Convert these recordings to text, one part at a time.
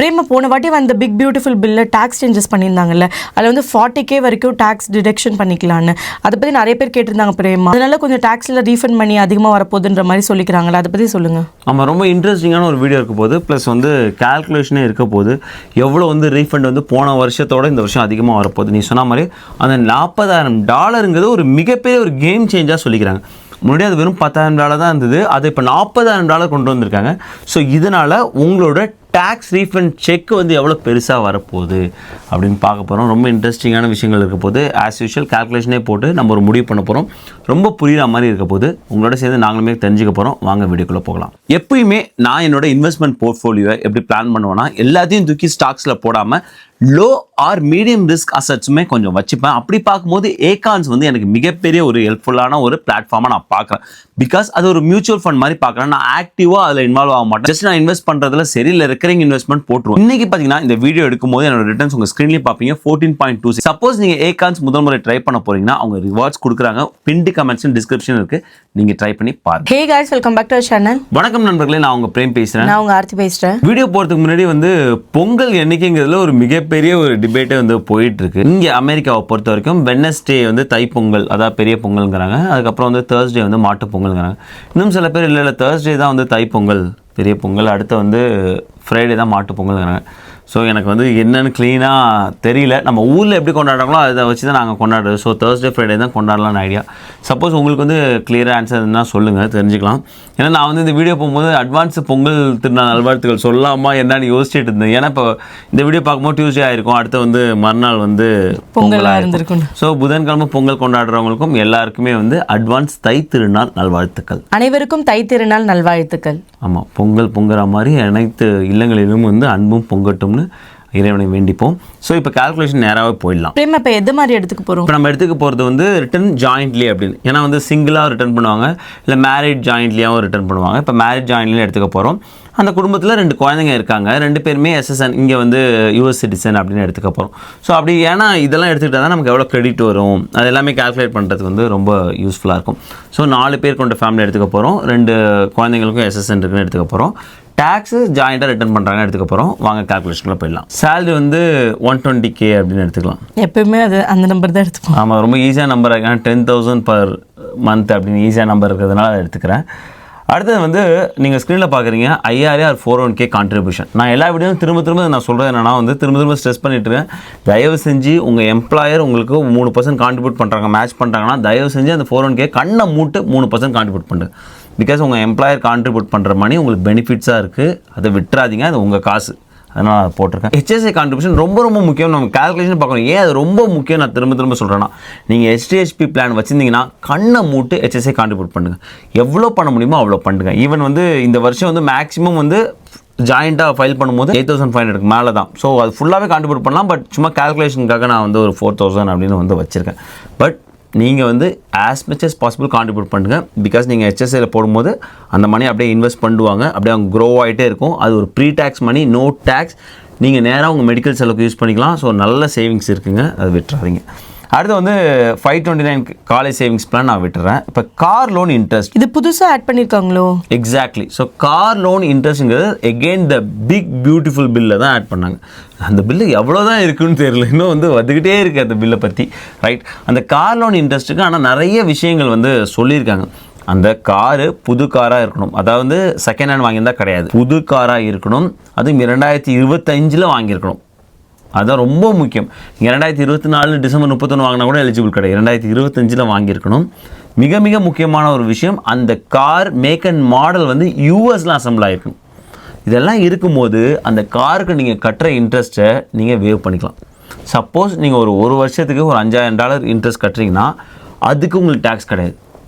பிரேமா போன வாட்டி வந்த பிக் பியூட்டிஃபுல் பில்ல டாக்ஸ் சேஞ்சஸ் பண்ணியிருந்தாங்கல்ல, அதில் வந்து 40K வரைக்கும் டாக்ஸ் டிடக்ஷன் பண்ணிக்கலான்னு அதை பற்றி நிறைய பேர் கேட்டிருந்தாங்க பிரேமா. அதனால கொஞ்சம் டாக்ஸில் ரீஃபண்ட் பண்ணி அதிகமாக வரப்போகுதுன்ற மாதிரி சொல்லிக்கிறாங்களா, அதை பற்றி சொல்லுங்கள். ஆமாம், ரொம்ப இன்ட்ரெஸ்டிங்கான ஒரு வீடியோ இருக்க போது, ப்ளஸ் வந்து கால்குலேஷனே இருக்க போது, எவ்வளோ வந்து ரீஃபண்ட் வந்து போன வருஷத்தோட இந்த வருஷம் அதிகமாக வரப்போகுது. நீ சொன்ன மாதிரி அந்த $40,000 ஒரு மிகப்பெரிய ஒரு கேம் சேஞ்சாக சொல்லிக்கிறாங்க. முன்னாடி அது வெறும் $10,000 தான் இருந்தது, அதை இப்போ $40,000 கொண்டு வந்திருக்காங்க. ஸோ இதனால் உங்களோட டேக்ஸ் ரீஃபண்ட் செக் வந்து எவ்வளோ பெருசாக வரப்போகுது அப்படின்னு பார்க்க போகிறோம். ரொம்ப இன்ட்ரெஸ்டிங்கான விஷயங்கள் இருக்க போது. ஆஸ் யூஷுவல் கால்குலேஷனே போட்டு நம்ம ஒரு முடிவு பண்ண போகிறோம். ரொம்ப புரிகிற மாதிரி இருக்க போது. உங்களோட சேர்ந்து நாங்களுமே தெரிஞ்சுக்க போகிறோம். வாங்க வீடியோக்குள்ளே போகலாம். எப்பயுமே நான் என்னோட இன்வெஸ்ட்மெண்ட் போர்ட்ஃபோலியோவை எப்படி பிளான் பண்ணுவேன்னா, எல்லாத்தையும் தூக்கி ஸ்டாக்ஸில் போடாமல் லோ ஆர் மீடியம் ரிஸ்க் அசட்ஸுமே கொஞ்சம் வச்சுப்பேன். அப்படி பார்க்கும்போது ஏகான்ஸ் வந்து எனக்கு மிகப்பெரிய ஒரு ஹெல்ப்ஃபுல்லான ஒரு பிளாட்ஃபார்மாக நான் பார்க்குறேன். பிகாஸ் அது ஒரு மியூச்சுவல் ஃபண்ட் மாதிரி பார்க்குறேன். நான் ஆக்டிவாக அதில் இன்வால்வ் ஆக மாட்டேன். ஜஸ்ட் நான் இன்வெஸ்ட் பண்ணுறதுல சரியில் ரெக்கரிங் இன்வெஸ்ட்மெண்ட் போட்டுருவோம். இன்னைக்கு பார்த்தீங்கன்னா இந்த வீடியோ எடுக்கும்போது என்னோட ரிட்டர்ன்ஸ் உங்கள் ஸ்க்ரீன்லேயும் பார்ப்பீங்க 14.26. சப்போஸ் நீங்கள் ஏகான்ஸ் முதல் முறை ட்ரை பண்ண போறீங்கன்னா அவங்க ரிவார்ட்ஸ் கொடுக்குறாங்க. பின்டு கமெண்ட்ஸ் டிஸ்கிரிப்ஷன் இருக்கு, நீங்கள் ட்ரை பண்ணி பாருங்க. Hey guys, welcome back to our channel. வணக்கம் நண்பர்களே, நான் உங்க பிரேம் பேசுகிறேன். நான் உங்க ஆர்த்தி பேசுகிறேன். வீடியோ போகிறதுக்கு முன்னாடி வந்து பொங்கல் எண்ணிக்கைங்கிறதுல ஒரு மிகப்பெரிய ஒரு டிபேட்டே வந்து போயிட்டு இருக்கு. இங்கே அமெரிக்காவை பொறுத்த வரைக்கும் வெட்னஸ்டே வந்து தைப்பொங்கல், அதாவது பெரிய பொங்கல்ங்கிறாங்க. அதுக்கப்புறம் வந்து தேர்ஸ்டே வந்து மாட்டு பொங்கல்ங்கிறாங்க. இன்னும் சில பேர் இல்லை தேர்ஸ்டே தான் வந்து தைப்பொங்கல் பெரிய பொங்கல், அடுத்து வந்து ஃப்ரைடே தான் மாட்டு பொங்கல்ங்கிறாங்க. ஸோ எனக்கு வந்து என்னென்னு க்ளீனாக தெரியல. நம்ம ஊரில் எப்படி கொண்டாடுறாங்களோ அதை வச்சு தான் நாங்கள் கொண்டாடுறது. ஸோ தேர்ஸ்டே ஃப்ரைடே தான் கொண்டாடலாம்னு ஐடியா. சப்போஸ் உங்களுக்கு வந்து கிளியராக ஆன்சர் இருந்தால் சொல்லுங்கள், தெரிஞ்சுக்கலாம். ஏன்னா நான் வந்து இந்த வீடியோ போகும்போது அட்வான்ஸ் பொங்கல் திருநாள் நல்வாழ்த்துக்கள் சொல்லாமா என்னன்னு யோசிச்சுட்டு இருந்தேன். ஏன்னா இப்போ இந்த வீடியோ பார்க்கும்போது டியூஸ்டே ஆயிருக்கும், அடுத்து வந்து மறுநாள் வந்து பொங்கலாக இருந்திருக்கும். ஸோ புதன்கிழமை பொங்கல் கொண்டாடுறவங்களுக்கும் எல்லாருக்குமே வந்து அட்வான்ஸ் தை திருநாள் நல்வாழ்த்துக்கள். அனைவருக்கும் தை திருநாள் நல்வாழ்த்துக்கள். ஆமாம், பொங்கல் பொங்குற மாதிரி அனைத்து இல்லங்களிலும் வந்து அன்பும் பொங்கட்டும் இறைவனை வேண்டிப்போம். ஸோ இப்போ கால்குலேஷன் நேராகவே போயிடலாம். இப்போ எது மாதிரி எடுத்துக்க போகிறோம்? இப்போ நம்ம எடுத்துக்க போகிறது வந்து ரிட்டர்ன் ஜாயிண்ட்லி அப்படின்னு. ஏன்னா வந்து சிங்கிளாக ரிட்டர்ன் பண்ணுவாங்க, இல்லை மேரிட் ஜாயிண்ட்லியாகவும் ரிட்டர்ன் பண்ணுவாங்க. இப்போ மேரிட் ஜாயிண்ட்லியும் எடுத்துக்க போகிறோம். அந்த குடும்பத்தில் 2 குழந்தைங்க இருக்காங்க, 2 பேருமே எஸ்எஸ்என், இங்கே வந்து யூஎஸ் சிட்டிசன் அப்படின்னு எடுத்துக்க போகிறோம். ஸோ அப்படி ஏன்னா இதெல்லாம் எடுத்துக்கிட்டால் தான் நமக்கு எவ்வளோ கிரெடிட் வரும், அது எல்லாமே கால்குலேட் பண்ணுறதுக்கு வந்து ரொம்ப யூஸ்ஃபுல்லாக இருக்கும். ஸோ 4 பேர் கொண்ட ஃபேமிலி எடுத்துக்க போகிறோம். 2 குழந்தைங்களுக்கும் எஸ்எஸ்என் இருக்குன்னு எடுத்துக்க போகிறோம். டேக்ஸு ஜாயிண்டாக ரிட்டர்ன் பண்ணுறாங்கன்னு எடுத்துக்க போகிறோம். வாங்க கால்குலேஷனில் போயிடலாம். சேலரி வந்து 120K அப்படின்னு எடுத்துக்கலாம். எப்பயுமே அது அந்த நம்பர் தான் எடுத்துப்போம். ஆமாம், ரொம்ப ஈஸியாக நம்பர் இருக்கு. 10,000 per month அப்படின்னு ஈஸியாக நம்பர் இருக்கிறதுனால அதை எடுத்துக்கிறேன். அடுத்தது வந்து நீங்கள் ஸ்க்ரீனில் பார்க்குறீங்க IRA or 401K கான்ட்ரிபியூஷன். நான் எல்லா வீடியோவும் திரும்ப நான் சொல்கிறது என்னன்னா வந்து திரும்ப ஸ்ட்ரெஸ் பண்ணிட்டுருக்கேன். தயவு செஞ்சு உங்கள் எம்ப்ளாயர் உங்களுக்கு 3% கான்ட்ரிபியூட் பண்ணுறாங்க, மேட்ச் பண்ணுறாங்கன்னா தயவு செஞ்சு அந்த 401K கண்ணை மூட்டு 3% கான்ட்ரிபியூட் பண்ணுங்க. பிகாஸ் உங்கள் எம்ப்ளாயர் கான்ட்ரிபியூட் பண்ணுற மணி உங்களுக்கு பெனிஃபிட்ஸாக இருக்குது, அதை விட்டுறாதீங்க, அது உங்கள் காசு. அதனால் நான் போட்டிருக்கேன். HSA கான்ட்ரிபியூஷன் ரொம்ப முக்கியம். நம்ம கால்குலேஷன் பார்க்கணும். ஏன் அது ரொம்ப முக்கியம் நான் திரும்ப சொல்கிறேன்னா, நீங்கள் HDHP பிளான் வச்சுருந்தீங்கன்னா கண்ணை மூட்டு HSA கான்ட்ரிபியூட் பண்ணுங்கள். எவ்வளோ பண்ண முடியுமோ அவ்வளோ பண்ணுங்கள். ஈவன் வந்து இந்த வருஷம் வந்து மேக்ஸிமம் வந்து ஜாயிண்ட்டாக ஃபைல் பண்ணும்போது 8,500 மேலே தான். ஸோ அது ஃபுல்லாகவே கான்ட்ரிபியூட் பண்ணலாம். பட் சும்மா கால்குலேஷனுக்காக நான் வந்து ஒரு 4,000 அப்படின்னு வந்து வச்சுருக்கேன். பட் நீங்கள் வந்து as much as possible contribute பண்ணுங்கள். பிகாஸ் நீங்கள் HSAயில் போடும்போது அந்த மணி அப்படியே இன்வெஸ்ட் பண்ணுவாங்க, அப்படியே அவங்க க்ரோ ஆகிட்டே இருக்கும். அது ஒரு ப்ரீ டேக்ஸ் மணி, நோ டேக்ஸ். நீங்கள் நேராக உங்கள் மெடிக்கல் செலவுக்கு யூஸ் பண்ணிக்கலாம். ஸோ நல்ல சேவிங்ஸ் இருக்குங்க, அது விட்டுறாதீங்க. அடுத்து வந்து 529 காலேஜ் சேவிங்ஸ் பிளான் நான் விட்டுறேன். இப்போ கார் லோன் இன்ட்ரெஸ்ட் இது புதுசாக ஆட் பண்ணியிருக்காங்களோ? எக்ஸாக்ட்லி. ஸோ கார் லோன் இன்ட்ரெஸ்ட்ங்கிறது எகெயின் த பிக் பியூட்டிஃபுல் பில்லை தான் ஆட் பண்ணாங்க. அந்த பில்லு எவ்வளோ தான் இருக்குன்னு தெரியல, இன்னும் வந்து வந்துக்கிட்டே இருக்குது அந்த பில்லை பற்றி. ரைட், அந்த கார் லோன் இன்ட்ரெஸ்ட்டுக்கு ஆனால் நிறைய விஷயங்கள் வந்து சொல்லியிருக்காங்க. அந்த காரு புது காராக இருக்கணும், அதாவது செகண்ட் ஹேண்ட் வாங்கியிருந்தால் கிடையாது, புது காராக இருக்கணும். அதுவும் 2025 வாங்கியிருக்கணும். அதுதான் ரொம்ப முக்கியம். 2024 டிசம்பர் 31 வாங்கினா கூட எலிஜிபிள் கிடையாது. 2025 வாங்கியிருக்கணும். மிக முக்கியமான ஒரு விஷயம், அந்த கார் மேக் அண்ட் மாடல் வந்து யூஎஸில் அசம்பிள் ஆகிருக்கணும். இதெல்லாம் இருக்கும்போது அந்த காருக்கு நீங்கள் கட்டுற இன்ட்ரெஸ்ட்டை நீங்கள் வேவ் பண்ணிக்கலாம். சப்போஸ் நீங்கள் ஒரு வருஷத்துக்கு ஒரு $5,000 இன்ட்ரெஸ்ட் கட்டுறீங்கன்னா அதுக்கு உங்களுக்கு டேக்ஸ் கிடையாது.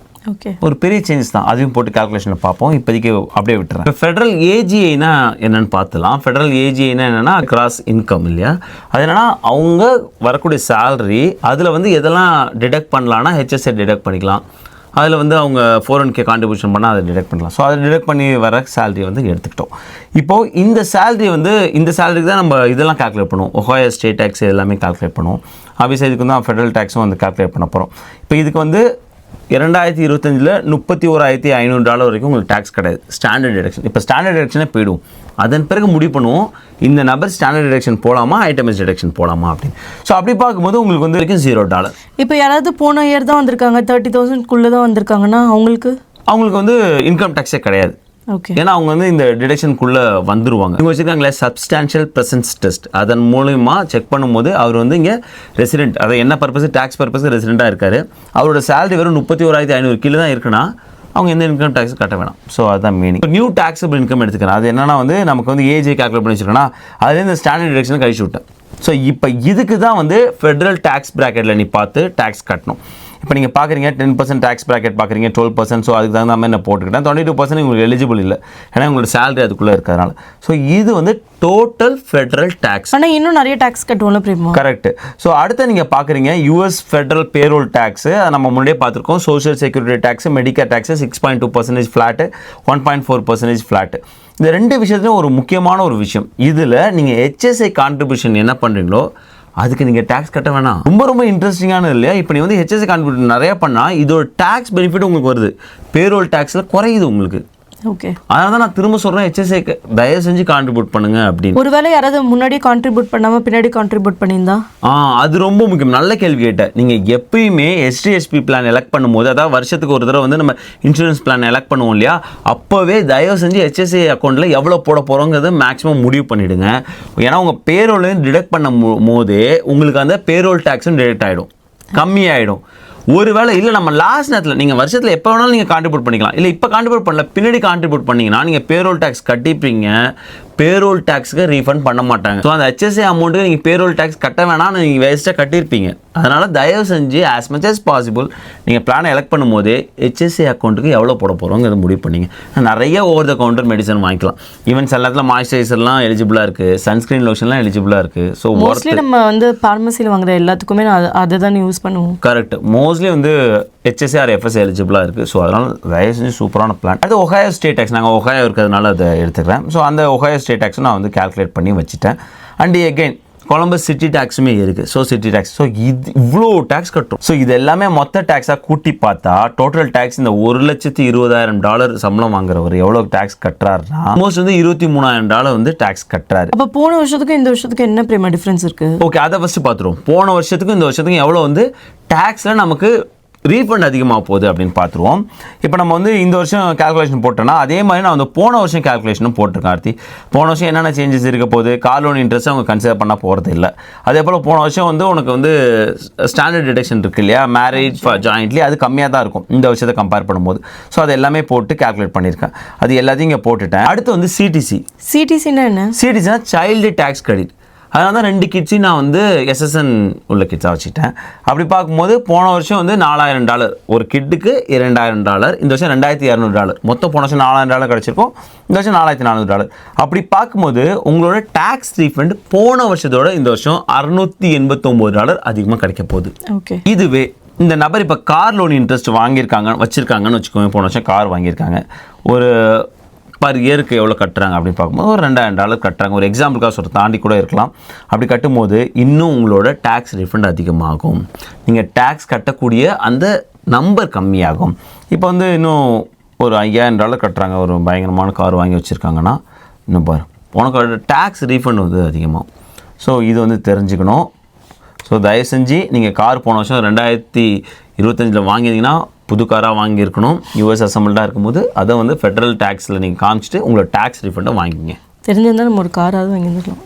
ஓகே, ஒரு பெரிய சேஞ்சஸ் தான். அதையும் போட்டு கால்குலேஷனில் பார்ப்போம். இப்போதைக்கு அப்படியே விட்டுறேன். இப்போ ஃபெடரல் ஏஜிஐனா என்னென்னு பார்த்துலாம். ஃபெடரல் ஏஜிஐனா என்னென்னா கிராஸ் இன்கம் இல்லையா? அது என்னென்னா அவங்க வரக்கூடிய சேலரி அதில் வந்து எதெல்லாம் டிடக்ட் பண்ணலான்னா HSA டிடக்ட் பண்ணிக்கலாம். அதில் வந்து அவங்க 401K கான்ட்ரிபியூஷன் பண்ணால் அதை டிடக்ட் பண்ணலாம். ஸோ அதை டிடக்ட் பண்ணி வர சேலரியை வந்து எடுத்துக்கிட்டோம். இப்போது இந்த சேலரி வந்து இந்த சேலரிக்கு தான் நம்ம இதெல்லாம் கால்குலேட் பண்ணுவோம். ஒஹாயோ ஸ்டேட் டேக்ஸ் எல்லாமே கால்குலேட் பண்ணுவோம். ஆப்வியஸாக இதுக்கு வந்து ஃபெடரல் டேக்ஸும் வந்து கால்குலேட் பண்ண போகிறோம். இப்போ இதுக்கு வந்து 2025 $31,500 வரைக்கும் உங்களுக்கு டேக்ஸ் கிடையாது ஸ்டாண்டர்ட் டிடக்ஷன். இப்போ ஸ்டாண்டர்ட் டிடக்ஷனே போயிடும். அதன் பிறகு முடிவு பண்ணுவோம் இந்த நபர் ஸ்டாண்டர்ட் டிடக்ஷன் போகலாமா ஐட்டமைஸ் டிடக்ஷன் போகலாமா அப்படின்னு. ஸோ அப்படி பார்க்கும்போது உங்களுக்கு வந்து வரைக்கும் $0. இப்போ யாராவது போன இயர் தான் வந்திருக்காங்க 30,000க்குள்ளே தான் வந்திருக்காங்கன்னா அவங்களுக்கு வந்து இன்கம் டேக்ஸே கிடையாது. ஓகே, ஏன்னா அவங்க வந்து இந்த டிடக்ஷனுக்குள்ளே வந்துருவாங்க. இவங்க வச்சுருக்காங்களே சப்ஸ்டான்ஷியல் ப்ரெசன்ஸ் டெஸ்ட், அதன் மூலமா செக் பண்ணும்போது அவர் வந்து இங்கே ரெசிடென்ட், அதை என்ன பர்பஸ் டேக்ஸ் பர்பஸ் ரெசிடெண்ட்டாக இருக்காரு, அவரோட சேலரி வெறும் 31,500 கீழே தான் இருக்குன்னா அவங்க எந்த இன்கம் டேக்ஸ் கட்ட வேணாம். ஸோ அதுதான் மீனிங். நியூ டேக்ஸபிள் இன்கம் எடுத்துக்கிறேன். அது என்னன்னா வந்து நமக்கு வந்து ஏஜே கால்குலேட் பண்ணி வச்சுருக்கேன்னா அதுலேருந்து இந்த ஸ்டாண்டர்ட் டிடக்ஷனை கழிச்சு விட்டேன். ஸோ இப்போ இதுக்கு தான் வந்து ஃபெடரல் டேக்ஸ் ப்ராக்கெட்டில் நீ பார்த்து டேக்ஸ் கட்டணும். இப்போ நீங்கள் பார்க்குறீங்க 10% டேக்ஸ் ப்ராக்கெட் பார்க்குறீங்க 12%. ஸோ அதுக்கு தகுந்த மாதிரி நான் போட்டுக்கிட்டேன். 22% உங்களுக்கு எலிஜிபிள் இல்லை, ஏன்னா உங்களோட சேலரி அதுக்குள்ளே இருக்கிறதுனால. ஸோ இது வந்து டோட்டல் ஃபெடரல் டேக்ஸ். ஆனால் இன்னும் நிறைய டேக்ஸ் கட்டுவோம்ல பிரேமா? கரெக்ட். ஸோ அடுத்து நீங்கள் பார்க்குறீங்க யூஎஸ் ஃபெடரல் பேரோல் டேக்ஸு, அதை நம்ம முன்னாடியே பார்த்துருக்கோம். Social security tax, Medicare tax 6.2% flat, 1.4% flat. இந்த ரெண்டு விஷயத்துலையும் ஒரு முக்கியமான ஒரு விஷயம், இதில் நீங்கள் HSI கான்ட்ரிபியூஷன் என்ன பண்ணுறீங்களோ அதுக்கு நீங்கள் டேக்ஸ் கட்ட வேணாம். ரொம்ப ரொம்ப இன்ட்ரெஸ்டிங்கானது இல்லையா? இப்போ நீ வந்து HSI கான்ட்ரிபியூஷன் நிறையா பண்ணால் இதோட டேக்ஸ் பெனிஃபிட் உங்களுக்கு வருது, பேரோல் டேக்ஸில் குறையுது உங்களுக்கு. ஓகே, அதனால தான் நான் திரும்ப சொல்கிறேன் HSI தயவு செஞ்சு கான்ட்ரிபியூட் பண்ணுங்க அப்படின்னு. ஒருவேளை யாராவது முன்னாடி கான்ட்ரிபியூட் பண்ணாமல் பின்னாடி கான்ட்ரிபியூட் பண்ணியிருந்தா அது ரொம்ப முக்கியம். நல்ல கேள்வி கேட்டேன். நீங்கள் எப்பயுமே STSP பிளான் எலெக்ட் பண்ணும்போது, அதாவது வருஷத்துக்கு ஒரு தடவை வந்து நம்ம இன்சூரன்ஸ் பிளான் எலெக்ட் பண்ணுவோம் இல்லையா, அப்போவே தயவு செஞ்சு HSI அக்கௌண்ட்டில் எவ்வளோ போட போகிறோங்கிறது மேக்ஸிமம் முடிவு பண்ணிவிடுங்க. ஏன்னா உங்கள் பேரோலையும் டிடெக்ட் பண்ணும் போதே உங்களுக்கு அந்த பேரோல் டேக்ஸும் டிடெக்ட் ஆகிடும், கம்மியாகிடும். ஒருவேளை இல்லை நம்ம லாஸ்ட் நேரத்தில் நீங்கள் வருஷத்தில் எப்போ வேணாலும் நீங்கள் கான்ட்ரிபியூட் பண்ணிக்கலாம், இல்லை இப்போ கான்ட்ரிபியூட் பண்ணல பின்னாடி கான்ட்ரிபியூட் பண்ணிங்கன்னா நீங்கள் பேரோல் டேக்ஸ் கட்டிப்பீங்க, பேரோல் டேக்ஸுக்கு ரீஃபண்ட் பண்ண மாட்டாங்க. ஸோ அந்த HSI அமௌண்ட்டுக்கு நீங்கள் பேரோல் டேக்ஸ் கட்ட வேணாம்னு நீங்கள் வேஸ்ட்டாக கட்டியிருப்பீங்க. அதனால் தயவு செஞ்சு ஆஸ் மச் as பாசிபிள் நீங்கள் பிளானை எலெக்ட் பண்ணும்போதே HSI அக்கௌண்ட்டுக்கு எவ்வளோ போட போகிறோங்கிறத முடிவு பண்ணிங்க. நிறைய ஓவர் த கவுண்டர் மெடிசன் வாங்கிக்கலாம். ஈவன் சில நேரத்தில் மாய்ஸ்சரைசர்லாம் எலிஜிபிளாக இருக்குது, சன்ஸ்க்ரீன் லோஷன்லாம் எலிஜிபிளாக இருக்குது. ஸோ மோஸ்ட்லி நம்ம வந்து ஃபார்மசியில் வாங்குற எல்லாத்துக்குமே அதை தான் யூஸ் பண்ணுவோம். கரெக்ட். மோஸ்ட்லி வந்து HSI or FSI எலிஜிபிளாக இருக்குது. ஸோ அதனால் தயவு செஞ்சு சூப்பரான பிளான். அது ஒஹாயோ ஸ்டேட் டேக்ஸ், நாங்கள் ஒஹாயோ இருக்கிறதுனால அதை எடுத்துக்கிறேன். ஸோ அந்த ஒஹாயோ ஸ்டேட் டேக்ஸும் நான் வந்து கால்குலேட் பண்ணி வச்சுட்டேன். அண்ட் எகெயின் கொலம்பஸ் சிட்டி டேக்ஸுமே இருக்குது. ஸோ சிட்டி டேக்ஸ், ஸோ இது இவ்வளோ டேக்ஸ் கட்டும். ஸோ இது எல்லாமே மொத்த டேக்ஸாக கூட்டி பார்த்தா டோட்டல் டேக்ஸ் இந்த $1,20,000 சம்பளம் வாங்குறவர் எவ்வளோ டேக்ஸ் கட்டுறாருன்னா ஆல்மோஸ்ட் வந்து $23,000 வந்து டேக்ஸ் கட்டுறாரு. அப்போ போன வருஷத்துக்கும் இந்த வருஷத்துக்கு என்ன பிரேமா டிஃப்ரென்ஸ் இருக்குது? ஓகே, அதை ஃபஸ்ட்டு பார்த்துருவோம். போன வருஷத்துக்கும் இந்த வருஷத்துக்கும் எவ்வளோ வந்து டேக்ஸில் நமக்கு ரீஃபண்ட் அதிகமாக போகுது அப்படின்னு பார்த்துருவோம். இப்போ நம்ம வந்து இந்த வருஷம் கால்குலேஷன் போட்டோன்னா அதே மாதிரி நான் வந்து போன வருஷம் கால்குலேஷனும் போட்டிருக்கேன். ஆர்த்தி, போன வருஷம் என்னென்ன சேஞ்சஸ் இருக்க போகுது, கார் லோன் இன்ட்ரெஸ்ட் அவங்க கன்சிடர் பண்ண போகிறது இல்லை. அதே போல் போன வருஷம் வந்து உனக்கு வந்து ஸ்டாண்டர்ட் டிடக்ஷன் இருக்குது இல்லையா, மேரேஜ் ஜாயிண்ட்லி, அது கம்மியாக தான் இருக்கும் இந்த வருஷத்தை கம்பேர் பண்ணும்போது. ஸோ அது எல்லாமே போட்டு கால்குலேட் பண்ணியிருக்கேன். அது எல்லாத்தையும் இங்கே போட்டுட்டேன். அடுத்து வந்து சிடிசின்னா என்ன? சிடிசினா சைல்டு டேக்ஸ் கிரெடிட். அதனால தான் 2 கிட்ஸையும் நான் வந்து SSN உள்ள கிட்ஸாக வச்சுட்டேன். அப்படி பார்க்கும்போது போன வருஷம் வந்து $4,000 ஒரு கிட்டுக்கு $2,000, இந்த வருஷம் $2,200. மொத்தம் போன வருஷம் $4,000 கிடச்சிருக்கும், இந்த வருஷம் $4,400. அப்படி பார்க்கும்போது உங்களோட டேக்ஸ் ரீஃபண்ட் போன வருஷத்தோட இந்த வருஷம் $689 அதிகமாக கிடைக்க போகுது. ஓகே, இதுவே இந்த நபர் இப்போ கார் லோன் இன்ட்ரெஸ்ட் வச்சுருக்காங்கன்னு வச்சுக்கோங்க. போன வருஷம் கார் வாங்கியிருக்காங்க, ஒரு பர் இயருக்கு எவ்வளோ கட்டுறாங்க அப்படின்னு பார்க்கும்போது ஒரு $2,000 கட்டுறாங்க. ஒரு எக்ஸாம்பிளுக்காக சொல்கிற தாண்டி கூட இருக்கலாம். அப்படி கட்டும்போது இன்னும் உங்களோட டேக்ஸ் ரீஃபண்ட் அதிகமாகும், நீங்கள் டேக்ஸ் கட்டக்கூடிய அந்த நம்பர் கம்மியாகும். இப்போ வந்து இன்னும் ஒரு $5,000 கட்டுறாங்க, ஒரு பயங்கரமான கார் வாங்கி வச்சுருக்காங்கன்னா இன்னும் பாரு உனக்கு டேக்ஸ் ரீஃபண்ட் வந்து அதிகமாகும். ஸோ இது வந்து தெரிஞ்சுக்கணும். ஸோ தயவு செஞ்சு நீங்கள் கார் போன வருஷம் 2025 வாங்கினீங்கன்னா புது காராக வாங்கியிருக்கணும். US அசம்பிள்டாக இருக்கும்போது அதை வந்து ஃபெடரல் டேக்ஸில் நீங்கள் காமிச்சிட்டு உங்களோட டேக்ஸ் ரீஃபண்டை வாங்கிங்க. தெரிஞ்சிருந்தால் நம்ம ஒரு காராவது வாங்கியிருந்துக்கலாம்.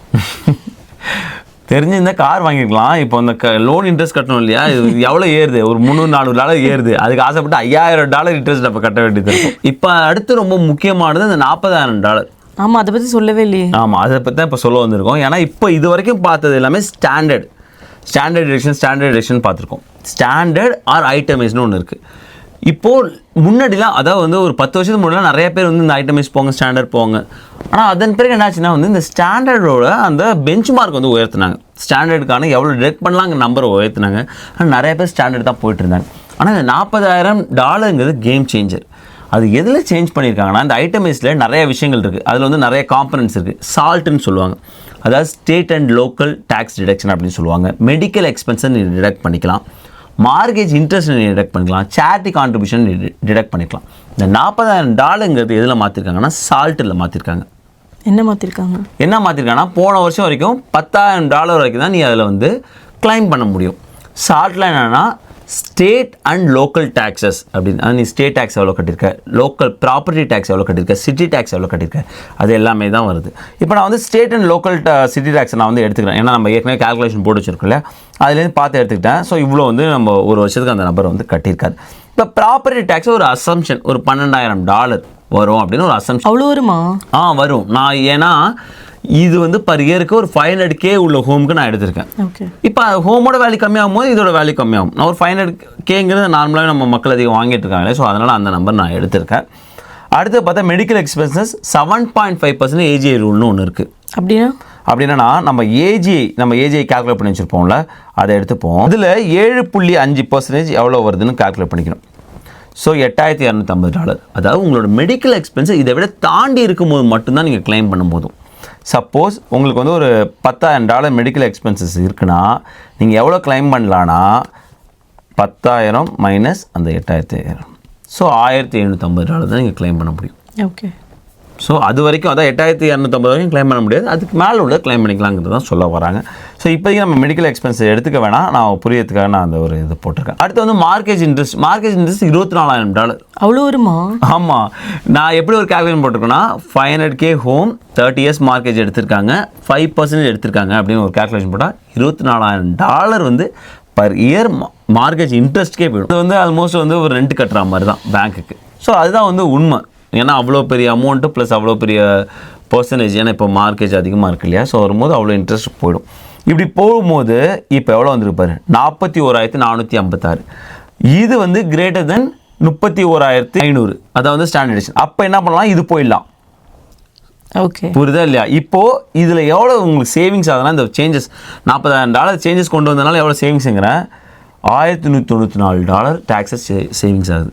தெரிஞ்சிருந்தால் கார் வாங்கியிருக்கலாம். இப்போ அந்த லோன் இன்ட்ரெஸ்ட் கட்டணும் இல்லையா, இது எவ்வளோ ஏறுது, ஒரு $300-400 ஏறுது. அதுக்கு ஆசைப்பட்டு $5,000 இன்ட்ரெஸ்ட் நம்ம கட்ட வேண்டியது இருக்கும். இப்போ அடுத்து ரொம்ப முக்கியமானது அந்த $40,000. ஆமாம், அதை பற்றி சொல்லவே இல்லையே. ஆமாம், அதை பற்றி தான் இப்போ சொல்ல வந்திருக்கோம். ஏன்னா இப்போ இது வரைக்கும் பார்த்தது எல்லாமே ஸ்டாண்டர்ட் டிடக்ஷன் பார்த்துருக்கோம். ஸ்டாண்டர்ட் ஆர் ஐட்டமைஸ்னு ஒன்று இருக்குது. இப்போது முன்னாடிலாம், அதாவது வந்து ஒரு 10 வருஷத்துக்கு முன்னாடிலாம் நிறைய பேர் வந்து இந்த ஐட்டமைஸ் போங்க, ஸ்டாண்டர்ட் போங்க. ஆனால் அதன் பிறகு என்னாச்சுன்னா வந்து இந்த ஸ்டாண்டர்டோட அந்த பெஞ்ச் மார்க் வந்து உயர்த்தினாங்க. ஸ்டாண்டர்டுக்கான எவ்வளோ டிடெக்ட் பண்ணலாங்கிற நம்பரை உயர்த்தினாங்க. ஆனால் நிறைய பேர் ஸ்டாண்டர்ட் தான் போயிட்டு இருந்தாங்க. ஆனால் இந்த $40,000 கேம் சேஞ்சர். அது எதில் சேஞ்ச் பண்ணியிருக்காங்கன்னா, இந்த ஐட்டமைஸில் நிறைய விஷயங்கள் இருக்குது. அதில் வந்து நிறைய காம்பனன்ட்ஸ் இருக்குது. சால்ட்டுன்னு சொல்லுவாங்க, அதாவது state and local tax deduction அப்படின்னு சொல்லுவாங்க. மெடிக்கல் எக்ஸ்பென்ஸை நீங்கள் டிடக்ட் பண்ணிக்கலாம். மார்கேஜ் இன்ட்ரெஸ்ட் டிடெக்ட் பண்ணிக்கலாம், சேரிட்டி கான்ட்ரிபியூஷன் டிடெக்ட் பண்ணிக்கலாம். இந்த $40,000 எதில் மாற்றிருக்காங்கன்னா சால்ட்டில் மாற்றிருக்காங்க. என்ன மாற்றிருக்காங்கன்னா போன வருஷம் வரைக்கும் $10,000 வரைக்கும் தான் நீ அதில் வந்து கிளைம் பண்ண முடியும். சால்ட்டில் என்னென்னா ஸ்டேட் அண்ட் லோக்கல் டேக்ஸஸ் அப்படின்னு, நீ ஸ்டேட் டேக்ஸ் எவ்வளோ கட்டியிருக்க, லோக்கல் ப்ராப்பர்ட்டி டேக்ஸ் எவ்வளோ கட்டியிருக்க, சிட்டி டேக்ஸ் எவ்வளோ கட்டியிருக்க, அது எல்லாமே தான் வருது. இப்போ நான் வந்து state and local city tax நான் வந்து எடுத்துக்கிறேன். ஏன்னா நம்ம ஏற்கனவே கால்குலேஷன் போட்டு வச்சிருக்கோம்ல, அதுலேருந்து பார்த்து எடுத்துக்கிட்டேன். ஸோ இவ்வளோ வந்து நம்ம ஒரு வருஷத்துக்கு அந்த நபர் வந்து கட்டியிருக்காரு. இப்போ ப்ராப்பர்ட்டி டேக்ஸ் ஒரு அசம்ஷன் ஒரு $12,000 வரும் அப்படின்னு ஒரு அசம்ஷன். அவ்வளோ வருமா? வரும். நான் ஏன்னா இது வந்து பர் இயருக்கு ஒரு 500K உள்ள ஹோமுக்கு நான் எடுத்திருக்கேன். இப்போ ஹோமோட வேல்யூ கம்மியாகும் போது இதோட வேல்யூ கம்மியாகும். நான் ஒரு 500Kங்கிறது நார்மலாகவே நம்ம மக்கள் அதிகம் வாங்கிட்டு இருக்காங்களே, ஸோ அதனால் அந்த நம்பர் நான் எடுத்திருக்கேன். அடுத்து பார்த்தா மெடிக்கல் எக்ஸ்பென்சஸ் 7.5% ஏஜிஐ ரூல்னு ஒன்று இருக்குது. அப்படின்னா நம்ம ஏஜிஐ கால்குலேட் பண்ணி வச்சுருப்போம்ல, அதை எடுத்துப்போம். இதில் 7.5% எவ்வளோ வருதுன்னு கால்குலேட் பண்ணிக்கணும். ஸோ $8,250. அதாவது உங்களோட மெடிக்கல் எக்ஸ்பென்ஸ் இதை விட தாண்டி இருக்கும்போது மட்டும்தான் நீங்கள் கிளைம் பண்ணும் போதும். சப்போஸ் உங்களுக்கு வந்து ஒரு $10,000 மெடிக்கல் எக்ஸ்பென்சஸ் இருக்குன்னா நீங்கள் எவ்வளோ கிளைம் பண்ணலான்னா 10,000 மைனஸ் அந்த 8,500, ஸோ $1,750 தான் நீங்கள் கிளைம் பண்ண முடியும். ஓகே. ஸோ அது வரைக்கும் அதான் 8,250 வரைக்கும் கிளைம் பண்ண முடியாது, அதுக்கு மேலே உள்ள கிளைம் பண்ணிக்கலாங்கிறது தான் சொல்ல வராங்க. ஸோ இப்போதைக்கு நம்ம மெடிக்கல் எக்ஸ்பென்ஸ் எடுத்துக்க வேணாம், நான் புரியறதுக்காக நான் அந்த ஒரு இது போட்டிருக்கேன். அடுத்து வந்து மார்கேஜ் இன்ட்ரெஸ்ட் $24,000. அவ்வளோ வருமா? ஆமாம். நான் எப்படி ஒரு கால்குலேஷன் போட்டிருக்கேன்னா 500K ஹோம் 30 இயர்ஸ் மார்கேஜ் எடுத்திருக்காங்க, 5% எடுத்திருக்காங்க அப்படின்னு ஒரு கால்குலேஷன் போட்டால் $24,000 வந்து பர் இயர் மார்கேஜ் இன்ட்ரெஸ்ட்கே போயிடும். இது வந்து ஆல்மோஸ்ட் வந்து ஒரு ரெண்ட் கட்டுற மாதிரி தான் பேங்க்குக்கு. ஸோ அதுதான் வந்து உண்மை. ஏன்னா அவ்வளோ பெரிய அமௌண்ட்டு ப்ளஸ் அவ்வளோ பெரிய பர்சன்டேஜ், ஏன்னா இப்போ மார்க்கேஜ் அதிகமாக இருக்கு இல்லையா, ஸோ வரும்போது அவ்வளோ இன்ட்ரெஸ்ட் போயிடும். இப்படி போகும்போது இப்போ எவ்வளோ வந்துருப்பாரு, 41,456. இது வந்து கிரேட்டர் தென் 31,500, அதாவது ஸ்டாண்டர்டேஷன். அப்போ என்ன பண்ணலாம், இது போயிடலாம். ஓகே, புரியுதா இல்லையா? இப்போது இதில் எவ்வளோ உங்களுக்கு சேவிங்ஸ் ஆகுதுன்னா, இந்த சேஞ்சஸ் $40,000 சேஞ்சஸ் கொண்டு வந்ததுனால எவ்வளோ சேவிங்ஸுங்கிறேன், $1,194 டேக்ஸஸ் சேவிங்ஸ் ஆகுது.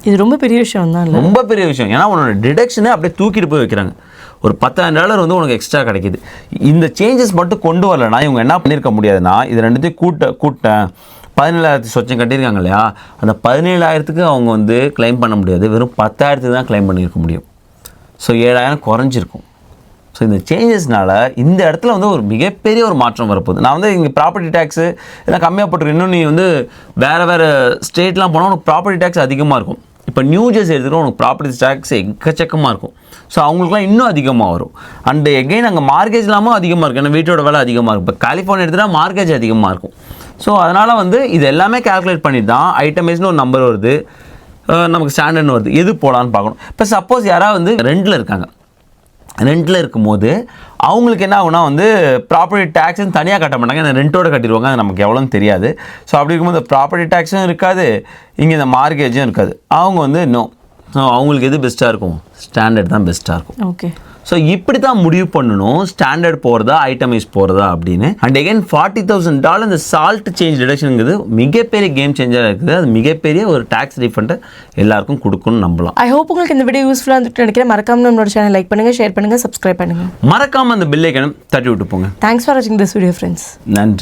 இது ரொம்ப பெரிய விஷயம் தான், ரொம்ப பெரிய விஷயம். ஏன்னா உன்னோட டிடக்ஷனை அப்படியே தூக்கிட்டு போய் வைக்கிறாங்க. ஒரு $10,000 வந்து உனக்கு எக்ஸ்ட்ரா கிடைக்கிது. இந்த சேஞ்சஸ் மட்டும் கொண்டு வரலன்னா இவங்க என்ன பண்ணியிருக்க முடியாதுன்னா, இது ரெண்டுத்தையும் கூட்டேன் 17,000 சொச்சம் கட்டியிருக்காங்க இல்லையா, அந்த 17,000க்கு அவங்க வந்து கிளைம் பண்ண முடியாது, வெறும் 10,000 தான் கிளைம் பண்ணியிருக்க முடியும். ஸோ 7,000 குறைஞ்சிருக்கும். ஸோ இந்த சேஞ்சஸ்னால இந்த இடத்துல வந்து ஒரு மிகப்பெரிய ஒரு மாற்றம் வரப்போகுது. நான் வந்து இங்கே ப்ராப்பர்ட்டி டேக்ஸு இதெல்லாம் கம்மியாக போட்டிருக்கேன். இன்னும் நீ வந்து வேறு ஸ்டேட்லாம் போனால் உனக்கு ப்ராப்பர்ட்டி டேக்ஸ் அதிகமாக இருக்கும். இப்போ நியூ ஜெர்சி எடுத்துக்கிட்டோம், உனக்கு ப்ராப்பர்ட்டி டேக்ஸ் எக்கச்சக்கமாக இருக்கும். ஸோ அவங்களுக்குலாம் இன்னும் அதிகமாக வரும். அண்டு எகெயின் அங்கே மார்க்கேஜ் இல்லாமல் அதிகமாக இருக்கும், ஏன்னா வீட்டோட விலை அதிகமாக இருக்கும். இப்போ கலிஃபோர்னியா எடுத்துகிட்டா மார்க்கேஜ் அதிகமாக இருக்கும். ஸோ அதனால் வந்து இது எல்லாமே கால்குலேட் பண்ணி தான் ஐட்டமைஸ்னு ஒரு நம்பர் வருது, நமக்கு ஸ்டாண்டர்ட்னு வருது, எது போடான்னு பார்க்கணும். இப்போ சப்போஸ் யாராவது வந்து ரெண்டில் இருக்காங்க, ரெண்டில் இருக்கும்போது அவங்களுக்கு என்ன ஆகுனா வந்து ப்ராப்பர்ட்டி டேக்ஸ்ன்னு தனியாக கட்ட மாட்டாங்க, அந்த ரெண்ட்டோடு கட்டிடுவாங்க, அது நமக்கு எவ்வளோன்னு தெரியாது. ஸோ அப்படி இருக்கும்போது ப்ராப்பர்ட்டி டேக்ஸும் இருக்காது, இங்கே இந்த மார்க்கேஜும் இருக்காது. அவங்க வந்து இன்னும் ஸோ அவங்களுக்கு எது பெஸ்ட்டாக இருக்கும், ஸ்டாண்டர்ட் தான் பெஸ்ட்டாக இருக்கும். ஓகே. ஸோ இப்படி தான் முடிவு பண்ணணும், ஸ்டாண்டர்ட் போகிறதா ஐட்டமைஸ் போகிறதா அப்படின்னு. அண்ட் அகெயின் $40,000 இந்த சால்ட் சேஞ்ச் டிடக்ஷனுங்கிறது மிகப்பெரிய கேம் சேஞ்சராக இருக்குது. அது மிகப்பெரிய ஒரு டேக்ஸ் ரீஃபண்டை எல்லாருக்கும் கொடுக்கணும்னு நம்பலாம். ஐ ஹோப் உங்களுக்கு இந்த வீடியோ யூஸ்ஃபுல்லாக இருந்துட்டு நினைக்கிறேன். மறக்காம நம்மளோட சேனல் லைக் பண்ணுங்கள், ஷேர் பண்ணுங்கள், சப்ஸ்கிரைப் பண்ணுங்கள். மறக்காமல் அந்த பெல் ஐக்கனை தட்டி விட்டு போங்க. தேங்க்ஸ் ஃபார் வாட்சிங் திஸ் வீடியோ ஃப்ரெண்ட்ஸ். நன்றி.